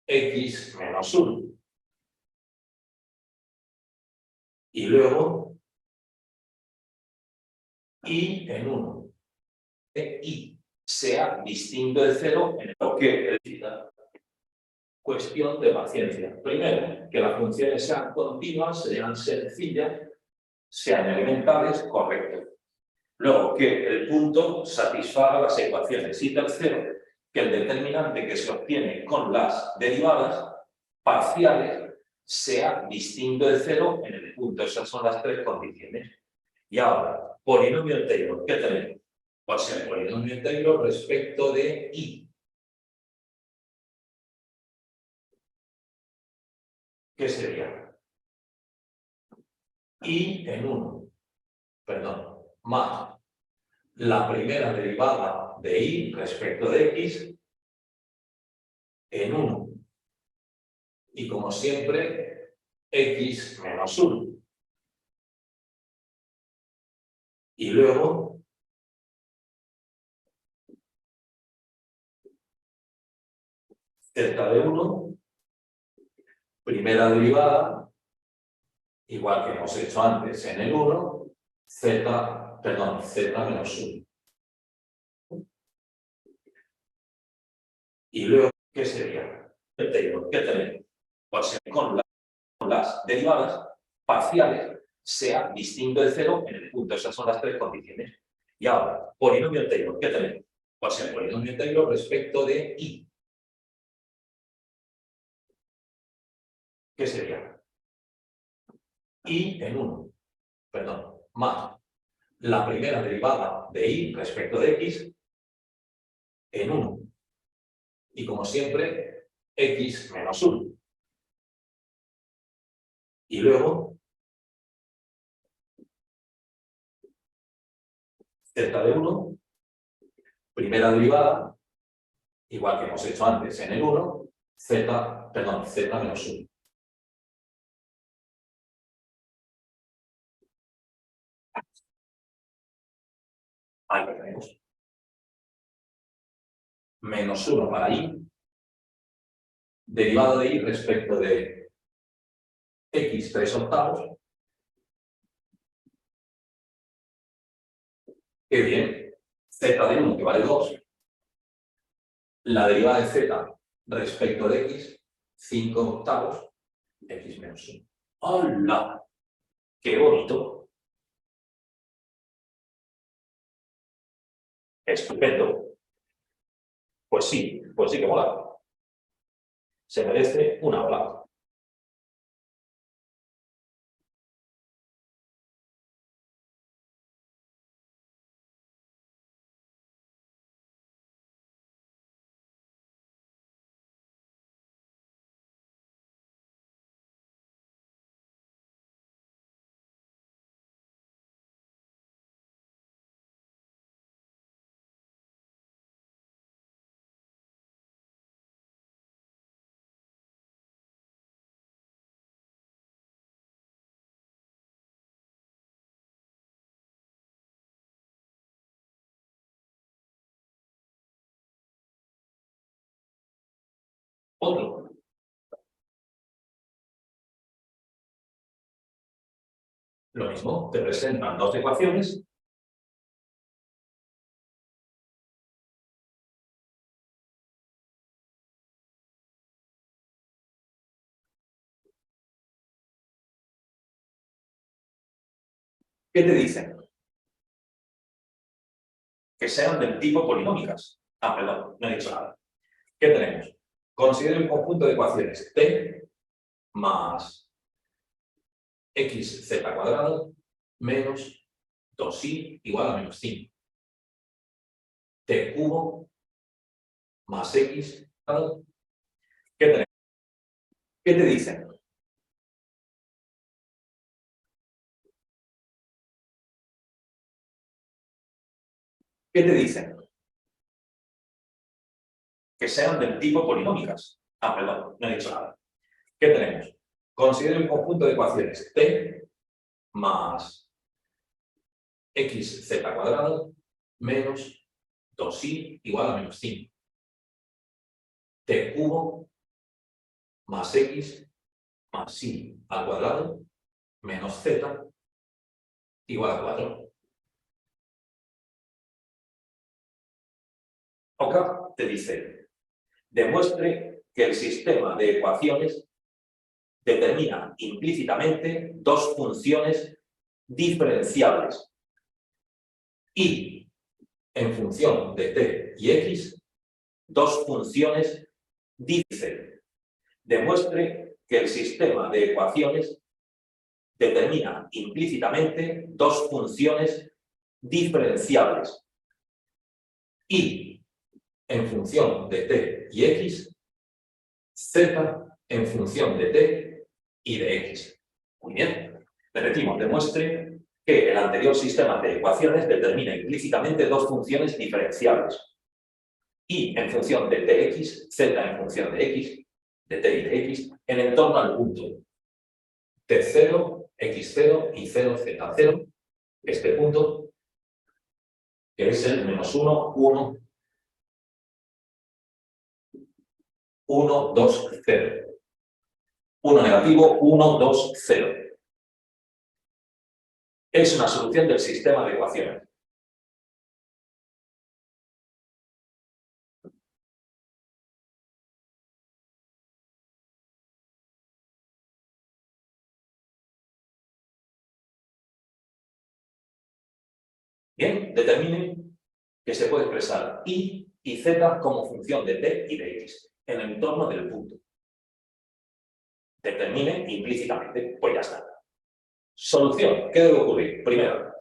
x menos 1. Y luego y en 1. Y sea distinto de 0 en lo que decida. Cuestión de paciencia. Primero, que las funciones sean continuas, sean sencillas, sean elementales, correcto. Luego, que el punto satisfaga las ecuaciones. Y tercero, que el determinante que se obtiene con las derivadas parciales sea distinto de 0 en el punto. Esas son las tres condiciones. Y ahora, polinomio en Taylor, ¿qué tenemos? Pues el polinomio en Taylor respecto de y. ¿Qué sería? Y en 1, perdón, más la primera derivada de y respecto de x en 1. Y como siempre, x menos 1. Y luego, z de 1, primera derivada, igual que hemos hecho antes en el 1, z menos 1. Y luego, ¿qué sería? ¿Qué tenemos? Pues con las derivadas parciales sea distinto de 0 en el punto. Esas son las tres condiciones. Y ahora, polinomio en Taylor, ¿qué tenemos? Pues el polinomio en Taylor respecto de y. ¿Qué sería? Y en 1, perdón, más la primera derivada de y respecto de x en 1. Y como siempre, x menos 1. Y luego, z de 1, primera derivada, igual que hemos hecho antes en el 1, z menos 1. Ahí lo tenemos. Menos 1 para y, derivada de y respecto de x 3/8. Qué bien. Z de 1 que vale 2. La derivada de z respecto de x, 5/8, x menos 1. ¡Hola! ¡Qué bonito! Estupendo. Pues sí que mola. Se merece una ola. Otro. Lo mismo, te presentan dos ecuaciones. ¿Qué te dicen? Que sean del tipo polinómicas. Ah, perdón, no he dicho nada. ¿Qué tenemos? Considera un conjunto de ecuaciones t más xz² menos 2i igual a menos 5. T cubo más x. ¿Qué tenemos? ¿Qué te dicen? ¿Qué te dicen? Que sean del tipo polinómicas. Ah, perdón, no he dicho nada. ¿Qué tenemos? Considera un conjunto de ecuaciones t más xz² menos 2i igual a menos 5. t cubo más x más y al cuadrado menos z igual a 4. Acá te dice, demuestre que el sistema de ecuaciones determina implícitamente dos funciones diferenciables y, en función de t y x, dos funciones diferenciables. Demuestre que el sistema de ecuaciones determina implícitamente dos funciones diferenciables y, en función de t y x, z en función de t y de x. Muy bien. Repetimos, demuestre que el anterior sistema de ecuaciones determina implícitamente dos funciones diferenciables. Y en función de tx, z en función de x, de t y de x, en el torno al punto t0, x0 y 0, z0, este punto, que es el menos 1, 1, 1, 2, 0. 1 negativo, 1, 2, 0. Es una solución del sistema de ecuaciones. Bien, determinen que se puede expresar y z como función de t y de x en el entorno del punto. Determine implícitamente, pues ya está. Solución, ¿qué debe ocurrir? Primero,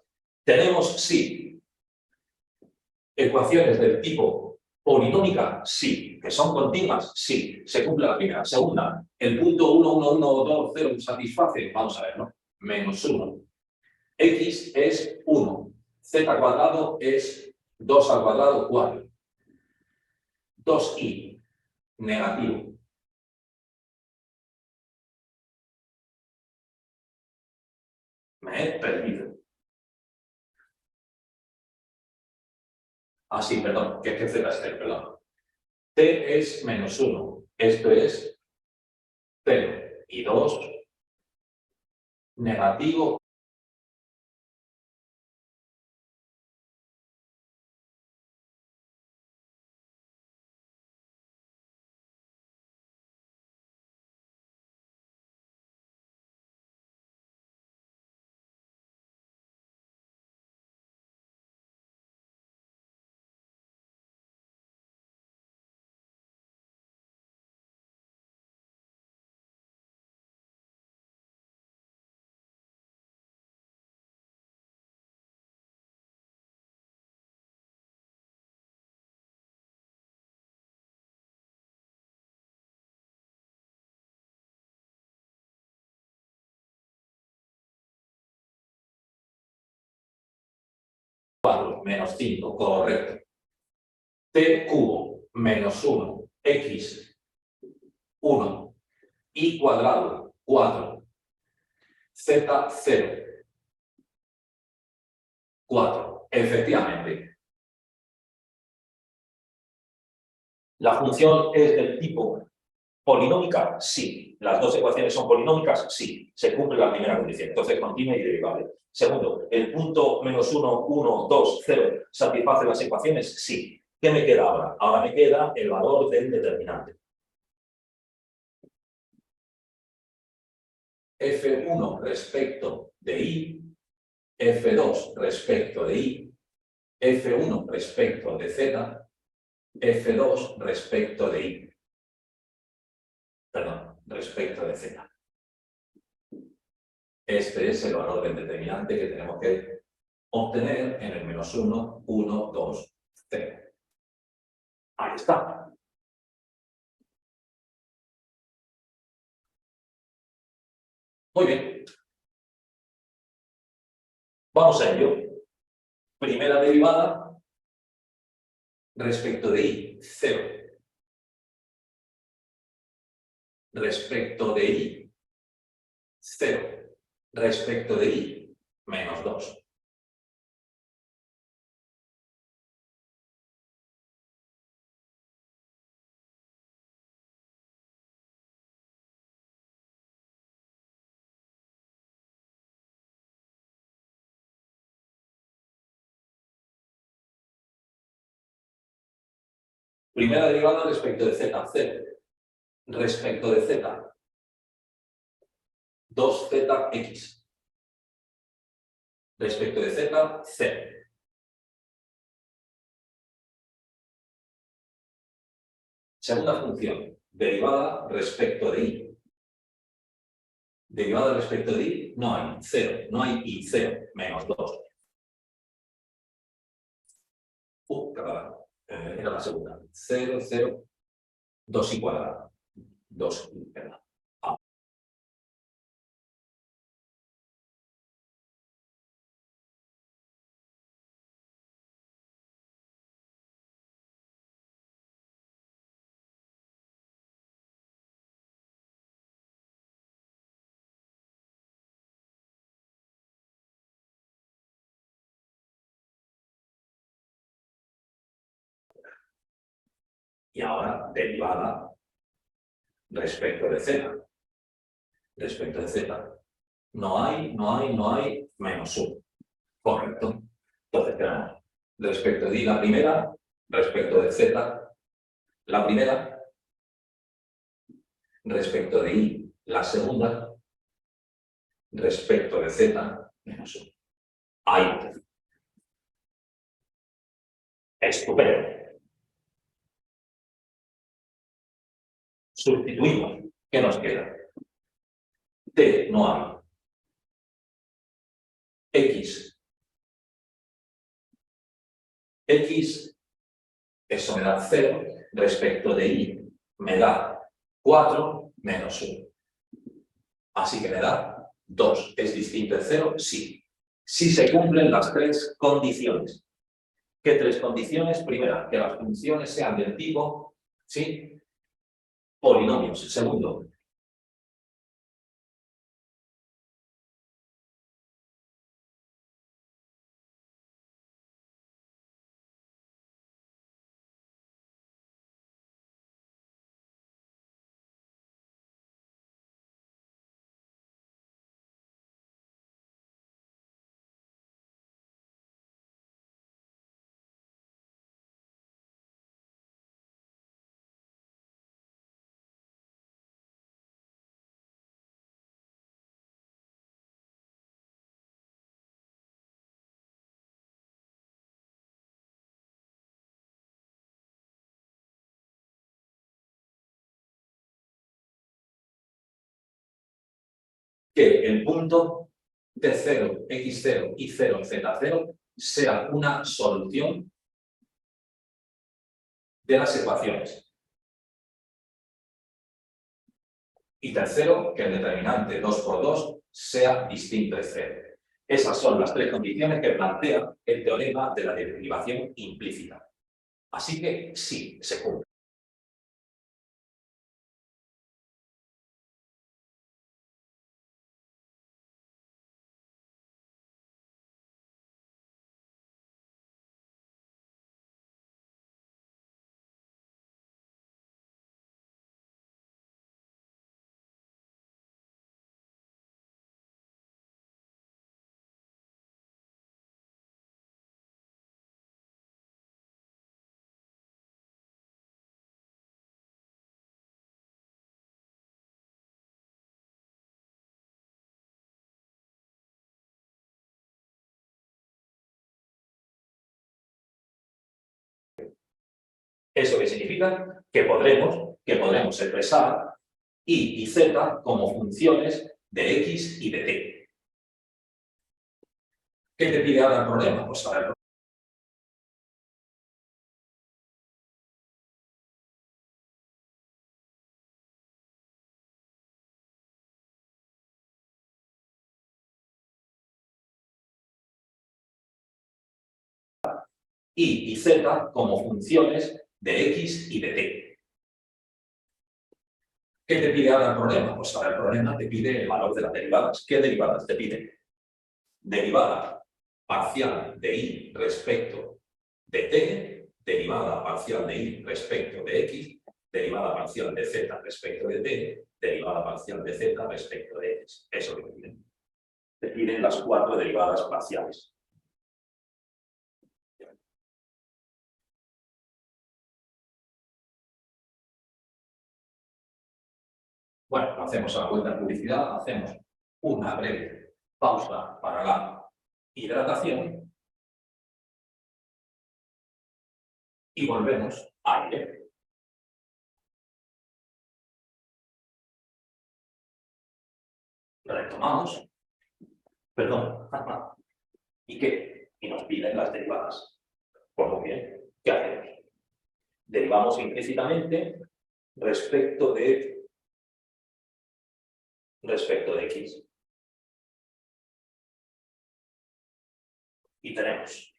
tenemos sí ecuaciones del tipo polinómica, sí. Que son continuas, sí. Se cumple la primera. Segunda, el punto 1, 1, 1, 2, 0 satisface, vamos a ver, ¿no? Menos 1. X es 1. Z cuadrado es 2 al cuadrado, 4. 2i, negativo. Me he perdido. Ah, sí, perdón, que es que Z es 0, perdón. T es menos 1. Esto es 0. Y 2, negativo. Menos 5, correcto. T cubo menos 1, X 1, Y cuadrado 4, Z 0, 4. Efectivamente. ¿La función es del tipo polinómica? Sí. ¿Las dos ecuaciones son polinómicas? Sí. Se cumple la primera condición. Entonces, continua y derivable. Segundo, ¿el punto menos 1, 1, 2, 0 satisface las ecuaciones? Sí. ¿Qué me queda ahora? Ahora me queda el valor del determinante. F1 respecto de Y, F2 respecto de Y, F1 respecto de Z, F2 respecto de Y. Perdón, respecto de Z. Este es el valor del determinante que tenemos que obtener en el menos 1, 1, 2, 0. Ahí está. Muy bien. Vamos a ello. Primera derivada respecto de Y, 0. Respecto de Y, 0. Respecto de Y, menos 2. Primera derivada respecto de z, 0. Respecto de z, 2zx. Respecto de z, 0. Segunda función, derivada respecto de y. Derivada respecto de y, no hay 0, no hay y, 0, menos 2. Era la segunda. 0, 0, 2 y cuadrado. 2 y cuadrado. Y ahora, derivada respecto de z. Respecto de z. No hay, menos 1. Correcto. Entonces tenemos respecto de y la primera, respecto de z la primera, respecto de y la segunda, respecto de z menos 1. Ahí. Estupendo. Sustituimos. ¿Qué nos queda? T no hay. X. X, eso me da 0. Respecto de y me da 4 menos 1. Así que me da 2. ¿Es distinto de 0? Sí. Si se cumplen las 3 condiciones. ¿Qué 3 condiciones? Primera, que las funciones sean del tipo, ¿sí? Polinomios. Segundo, que el punto T0, X0 y 0, Z0 sea una solución de las ecuaciones. Y tercero, que el determinante 2 por 2 sea distinto de 0. Esas son las 3 condiciones que plantea el teorema de la derivación implícita. Así que sí, se cumple. ¿Eso qué significa? Que podremos expresar y z como funciones de x y de t. ¿Qué te pide ahora el problema? Pues a ver, y z como funciones de x y de t. ¿Qué te pide ahora el problema? Pues ahora el problema te pide el valor de las derivadas. ¿Qué derivadas te pide? Derivada parcial de y respecto de t, derivada parcial de y respecto de x, derivada parcial de z respecto de t, derivada parcial de z respecto de x. Eso te piden. Te piden las 4 derivadas parciales. Bueno, lo hacemos a la vuelta de publicidad, hacemos una breve pausa para la hidratación y volvemos a aire. Retomamos, perdón, ¿y qué? Y nos piden las derivadas. Pues muy bien, ¿qué hacemos? Derivamos implícitamente respecto de x. Y tenemos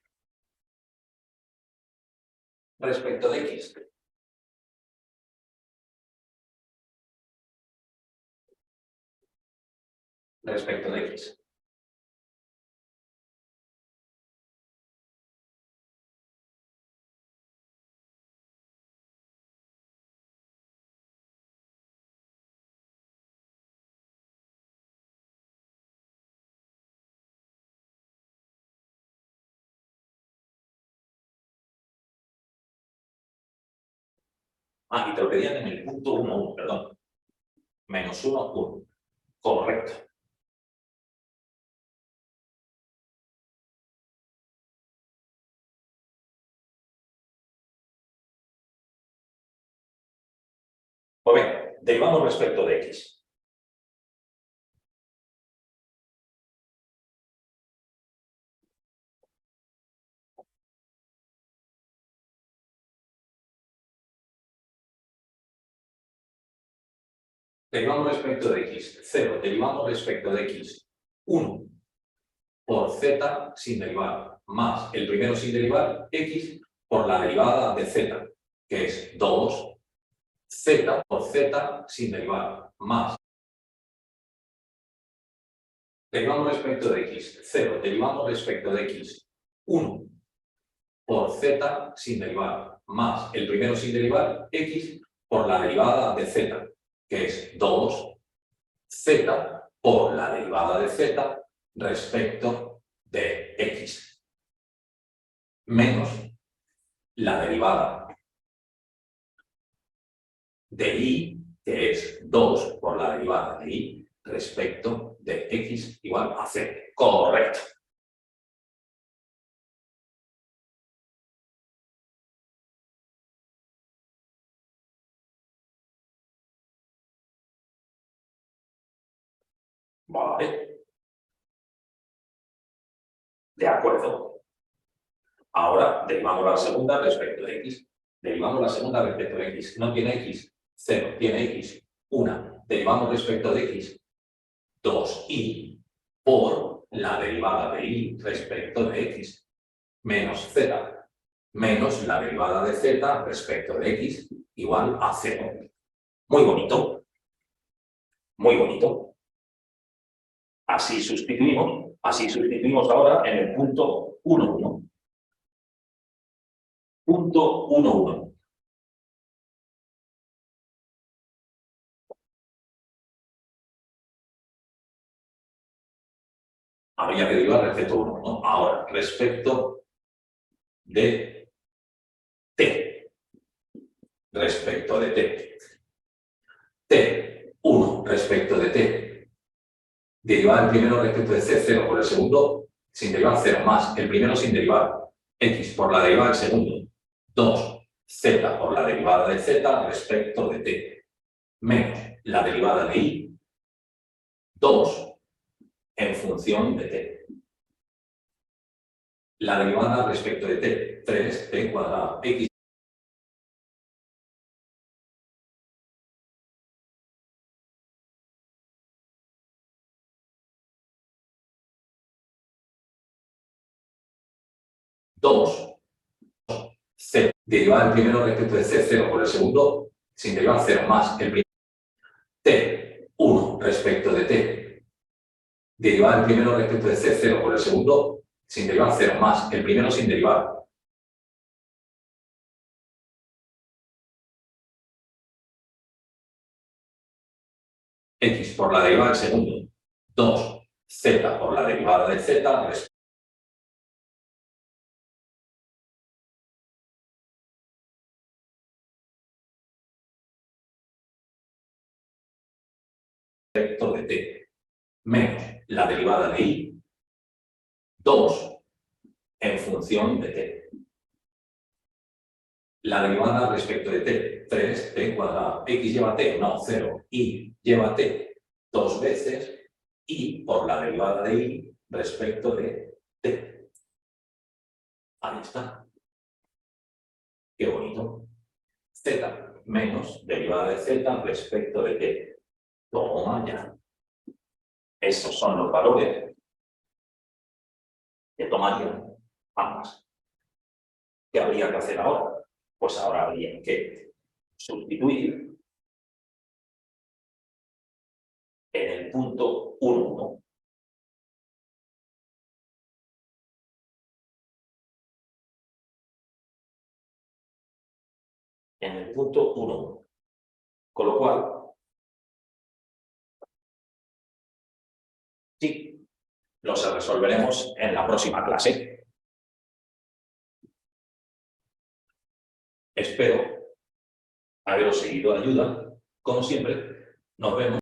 respecto de x. Respecto de x. Y te lo pedían en el punto 1, 1, perdón. Menos 1, 1. Correcto. Pues bien, derivamos respecto de x. Derivamos respecto de x. 0. Derivamos respecto de x. 1 por z sin derivar, más el primero sin derivar, x, por la derivada de z, que es 2, z por z sin derivar, más. Derivamos respecto de x. 0. Derivamos respecto de x. 1 por z sin derivar, más el primero sin derivar, x, por la derivada de z, que es 2, z por la derivada de z respecto de x, menos la derivada de y, que es 2 por la derivada de y respecto de x igual a c. Correcto. Vale. De acuerdo. Ahora derivamos la segunda respecto de x. Derivamos la segunda respecto de x. No tiene x, 0. Tiene x, 1. Derivamos respecto de x, 2y por la derivada de y respecto de x, menos z, menos la derivada de z respecto de x igual a 0. Muy bonito. Muy bonito. Así sustituimos ahora en el punto 1, 1. Punto 1, 1. Habría que derivar respecto 1, ¿no? Ahora, respecto de t. Respecto de t. T1 respecto de t. Derivar el primero respecto de c, 0 por el segundo, sin derivar 0, más el primero sin derivar, x por la derivada del segundo, 2, z por la derivada de z respecto de t, menos la derivada de y, 2 en función de t. La derivada respecto de t, 3t cuadrado, x. Dos, c. Derivar el primero respecto de c, 0 por el segundo, sin derivar 0, más el primero. T1 respecto de t. Derivar el primero respecto de c, 0 por el segundo, sin derivar 0, más el primero sin derivar. X por la derivada del segundo, 2, z por la derivada de z menos la derivada de y, 2 en función de t. La derivada respecto de t, 3t cuadrado. X lleva t, no, 0. Y lleva t 2 veces. Y por la derivada de y respecto de t. Ahí está. Qué bonito. Z menos derivada de z respecto de t. Toma ya. Esos son los valores que tomarían ambas. ¿Qué habría que hacer ahora? Pues ahora habría que sustituir en el punto 1, 1. En el punto 1, 1. Con lo cual, sí, los resolveremos en la próxima clase. Espero haberos seguido de ayuda. Como siempre, nos vemos.